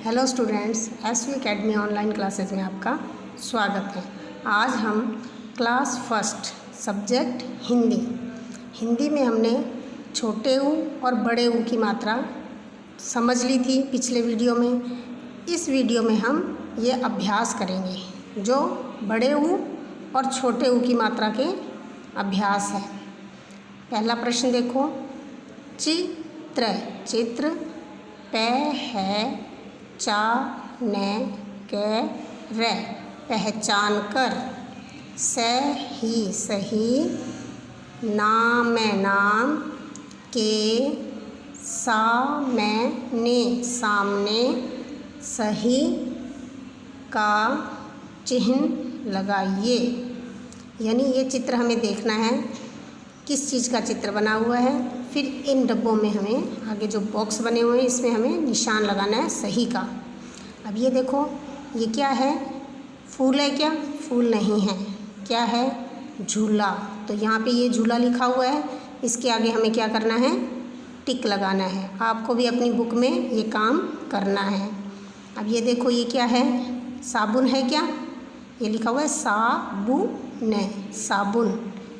Hello students, SV academy online classes में आपका स्वागत है। आज हम क्लास फर्स्ट सब्जेक्ट हिंदी में हमने छोटे ऊ और बड़े ऊ की मात्रा समझ ली थी पिछले वीडियो में। इस वीडियो में हम ये अभ्यास करेंगे जो बड़े ऊ और छोटे ऊ की मात्रा के अभ्यास है। पहला प्रश्न देखो, चित्र पै है चा ने कै रै पहचान कर, सही नाम के सामने सही का चिन्ह लगाइए। यानी ये चित्र हमें देखना है किस चीज़ का चित्र बना हुआ है, फिर इन डब्बों में हमें आगे जो बॉक्स बने हुए हैं इसमें हमें निशान लगाना है सही का। अब ये देखो, ये क्या है? फूल है क्या? फूल नहीं है। क्या है? झूला। तो यहाँ पे ये झूला लिखा हुआ है, इसके आगे हमें क्या करना है? टिक लगाना है। आपको भी अपनी बुक में ये काम करना है। अब ये देखो, ये क्या है? साबुन है क्या? ये लिखा हुआ है साबुन।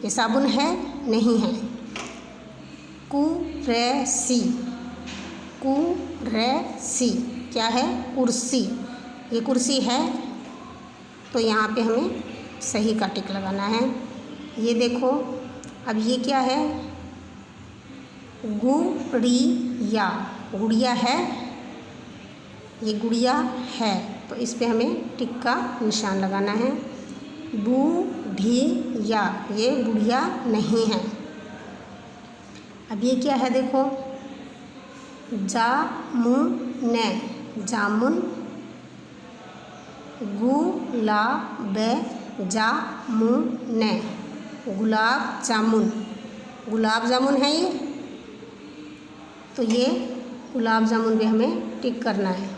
ये साबुन है? नहीं है। कुर्सी क्या है? कुर्सी। ये कुर्सी है, तो यहाँ पे हमें सही का टिक लगाना है। ये देखो, अब ये क्या है? गुड़िया है। ये गुड़िया है, तो इस पे हमें टिक का निशान लगाना है। बूढ़िया, ये बुढ़िया नहीं है। अब ये क्या है? देखो, जामुन। गुलाब जामुन है ये, तो ये गुलाब जामुन पे हमें टिक करना है।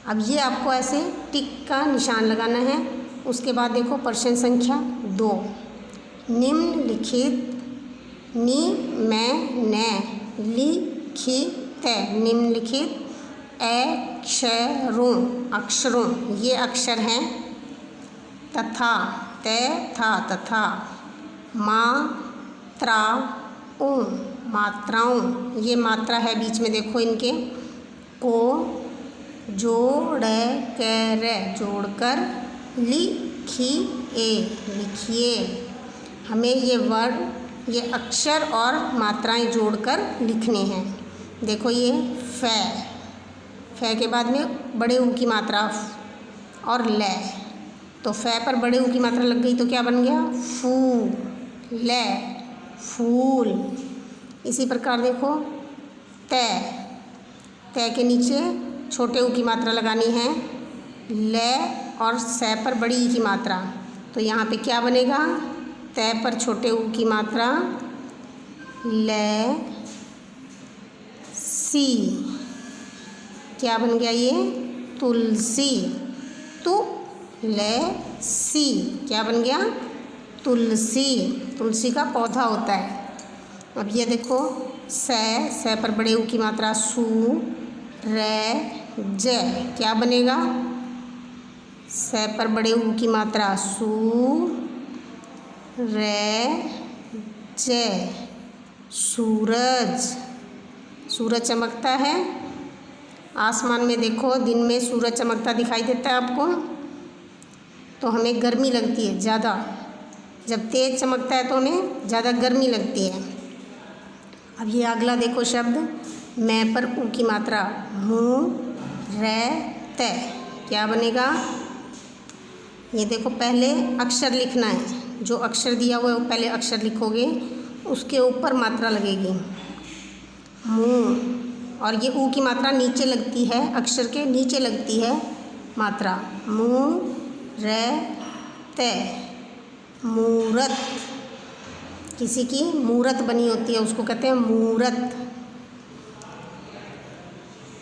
अब ये आपको ऐसे टिक का निशान लगाना है। उसके बाद देखो प्रश्न संख्या 2, निम्नलिखित अक्षरों, ये अक्षर हैं तथा मात्राओं, ये मात्रा है बीच में देखो इनके, को जोड़कर लिखिए। हमें ये वर्ड, ये अक्षर और मात्राएं जोड़कर लिखने हैं। देखो, ये फै के बाद में बड़े ऊ की मात्रा और ले, तो फै पर बड़े ऊ की मात्रा लग गई तो क्या बन गया? फूल। इसी प्रकार देखो, तै के नीचे छोटे ऊ की मात्रा लगानी है, ले और सै पर बड़ी ई की मात्रा, तो यहाँ पे क्या बनेगा? तै पर छोटे ऊ की मात्रा ले सी, क्या बन गया ये? तुलसी। तुलसी क्या बन गया? तुलसी का पौधा होता है। अब ये देखो, सै पर बड़े ऊ की मात्रा सू, रै जै, क्या बनेगा? सै पर बड़े ऊ की मात्रा सू, रै जै, सूरज चमकता है आसमान में। देखो, दिन में सूरज चमकता दिखाई देता है आपको, तो हमें गर्मी लगती है ज़्यादा। जब तेज़ चमकता है तो हमें ज़्यादा गर्मी लगती है। अब ये अगला देखो शब्द, मैं पर ऊ की मात्रा तै, क्या बनेगा? ये देखो, पहले अक्षर लिखना है। जो अक्षर दिया हुआ है वो पहले अक्षर लिखोगे, उसके ऊपर मात्रा लगेगी और ये ऊ की मात्रा नीचे लगती है, अक्षर के नीचे लगती है मात्रा। तै, मूरत। किसी की मूरत बनी होती है उसको कहते हैं मूरत।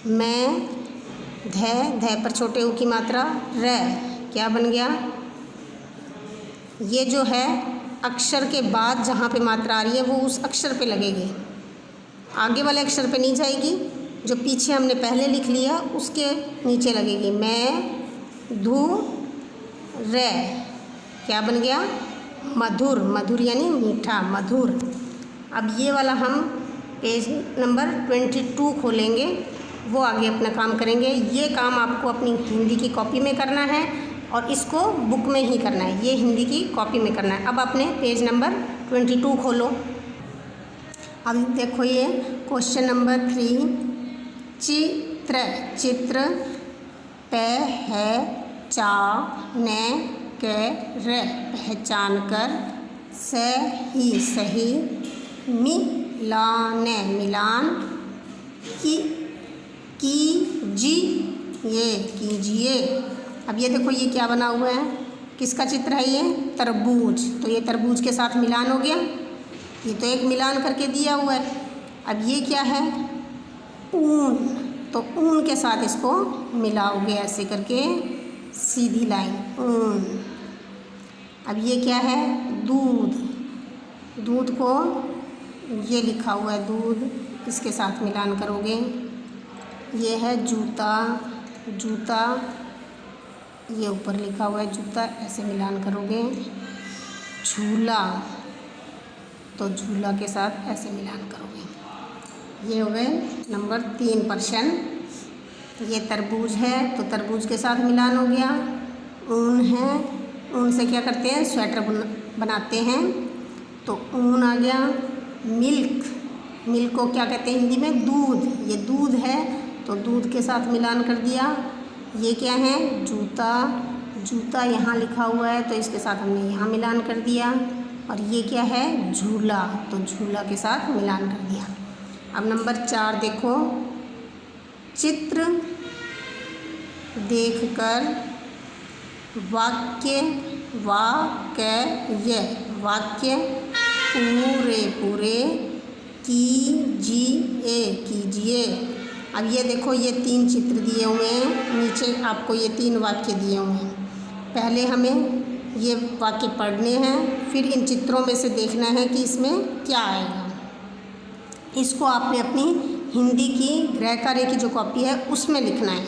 मैं धै पर छोटे ऊ की मात्रा रै, क्या बन गया? ये जो है अक्षर के बाद जहाँ पे मात्रा आ रही है वो उस अक्षर पे लगेगी, आगे वाले अक्षर पे नहीं जाएगी। जो पीछे हमने पहले लिख लिया उसके नीचे लगेगी मैं धू रे, क्या बन गया मधुर, मधुर यानी मीठा मधुर। अब ये वाला हम पेज नंबर 22 खोलेंगे, वो आगे अपना काम करेंगे। ये काम आपको अपनी हिंदी की कॉपी में करना है और इसको बुक में ही करना है, ये हिंदी की कॉपी में करना है। अब अपने पेज नंबर 22 खोलो। अब देखो ये क्वेश्चन नंबर 3, चित्र, चित्र पहचाने कर, पहचान कर, सही, सही, मिलाने, मिलान, कीजिए, कीजिए। अब ये देखो ये क्या बना हुआ है, किसका चित्र है ये तरबूज, तो ये तरबूज के साथ मिलान हो गया, ये तो एक मिलान करके दिया हुआ है। अब ये क्या है ऊन, तो ऊन के साथ इसको मिलाओगे ऐसे करके सीधी लाइन ऊन। अब ये क्या है दूध, दूध को ये लिखा हुआ है दूध, इसके साथ मिलान करोगे। ये है जूता, जूता ये ऊपर लिखा हुआ है जूता, ऐसे मिलान करोगे। झूला, तो झूला के साथ ऐसे मिलान करोगे। ये हो गए नंबर 3 प्रश्न। ये तरबूज है तो तरबूज के साथ मिलान हो गया। ऊन है, ऊन से क्या करते हैं स्वेटर बनाते हैं, तो ऊन आ गया। मिल्क, मिल्क को क्या कहते हैं हिंदी में दूध, ये दूध है तो दूध के साथ मिलान कर दिया। ये क्या है जूता, जूता यहाँ लिखा हुआ है तो इसके साथ हमने यहाँ मिलान कर दिया। और ये क्या है झूला, तो झूला के साथ मिलान कर दिया। अब नंबर 4 देखो, चित्र देखकर वाक्य, वाक्य, वाक्य पूरे पूरे कीजिए, कीजिए। अब ये देखो ये 3 चित्र दिए हुए हैं, नीचे आपको ये 3 वाक्य दिए हुए हैं। पहले हमें ये वाक्य पढ़ने हैं, फिर इन चित्रों में से देखना है कि इसमें क्या आएगा। इसको आपने अपनी हिंदी की गृह कार्य की जो कॉपी है उसमें लिखना है।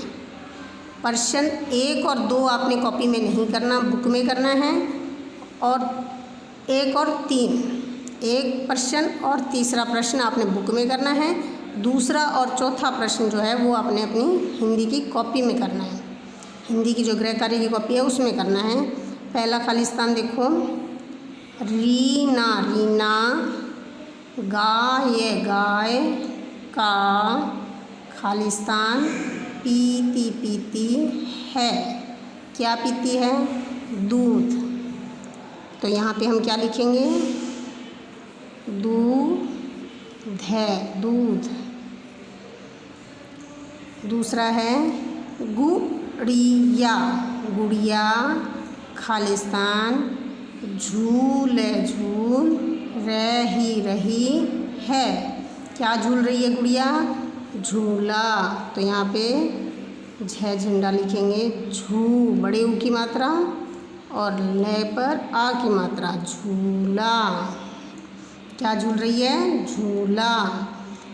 प्रश्न 1 और 2 आपने कॉपी में नहीं करना, बुक में करना है। और 1 और 3, एक प्रश्न और तीसरा प्रश्न आपने बुक में करना है, दूसरा और चौथा प्रश्न जो है वो आपने अपनी हिंदी की कॉपी में करना है, हिंदी की जो गृह कार्य की कॉपी है उसमें करना है। पहला खालिस्तान देखो, रीना, रीना, गाय, गाय का खालिस्तान, पीती, पीती है, क्या पीती है दूध, तो यहाँ पे हम क्या लिखेंगे दूध है, दूध। दूसरा है गुड़िया, गुड़िया खालिस्तान, झूल, झूल रही, रही है, क्या झूल रही है गुड़िया झूला, तो यहाँ पे झ झंडा लिखेंगे, झू बड़े ऊ की मात्रा और ल पर आ की मात्रा, झूला, क्या झूल रही है झूला।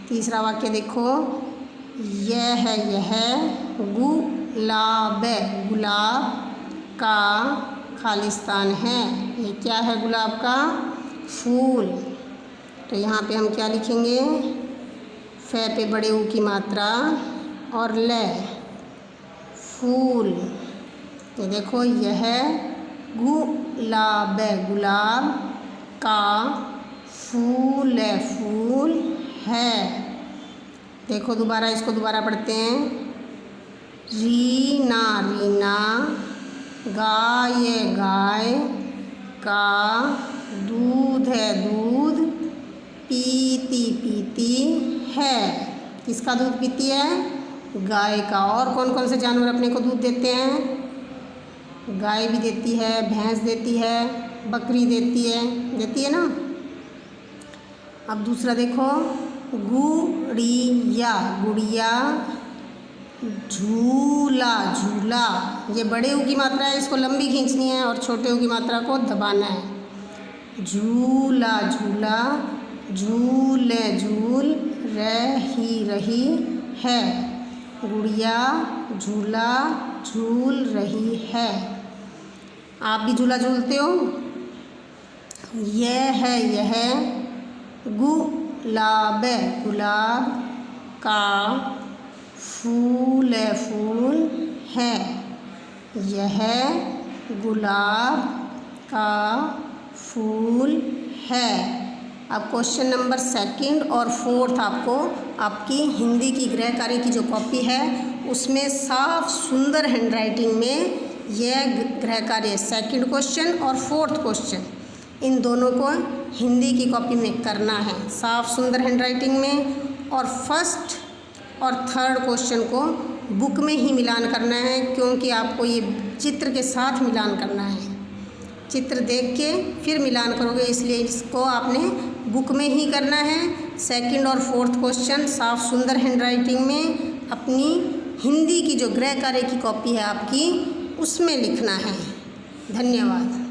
तीसरा वाक्य देखो, यह गुलाब, गुलाब का खालिस्तान है, ये क्या है गुलाब का फूल, तो यहाँ पे हम क्या लिखेंगे फे पे बड़े ऊ की मात्रा और ल फूल। ये देखो यह गुलाब, गुलाब का फूल, फूल है। देखो दोबारा इसको दोबारा पढ़ते हैं, रीना, रीना, गाय, गाय का दूध है, दूध पीती, पीती है, किसका दूध पीती है गाय का। और कौन कौन से जानवर अपने को दूध देते हैं, गाय भी देती है, भैंस देती है, बकरी देती है ना। अब दूसरा देखो, गुड़िया, गुड़िया झूला, झूला, ये बड़े ऊ की मात्रा है, इसको लंबी खींचनी है और छोटे ऊ की मात्रा को दबाना है। झूला, झूला, झूल, झूल रही, रही है। गुड़िया झूला झूल रही है। आप भी झूला झूलते हो। यह गुलाब है, गुलाब का फूल है। यह गुलाब का फूल है। अब क्वेश्चन नंबर 2 और 4 आपको आपकी हिंदी की गृह कार्य की जो कॉपी है उसमें साफ सुंदर हैंडराइटिंग में यह गृह कार्य 2nd क्वेश्चन और 4th क्वेश्चन इन दोनों को हिंदी की कॉपी में करना है साफ सुंदर हैंडराइटिंग में। और 1st और 3rd क्वेश्चन को बुक में ही मिलान करना है, क्योंकि आपको ये चित्र के साथ मिलान करना है। चित्र देख के फिर मिलान करोगे, इसलिए इसको आपने बुक में ही करना है। 2nd और 4th क्वेश्चन साफ सुंदर हैंडराइटिंग में अपनी हिंदी की जो गृह कार्य की कॉपी है आपकी उसमें लिखना है। धन्यवाद।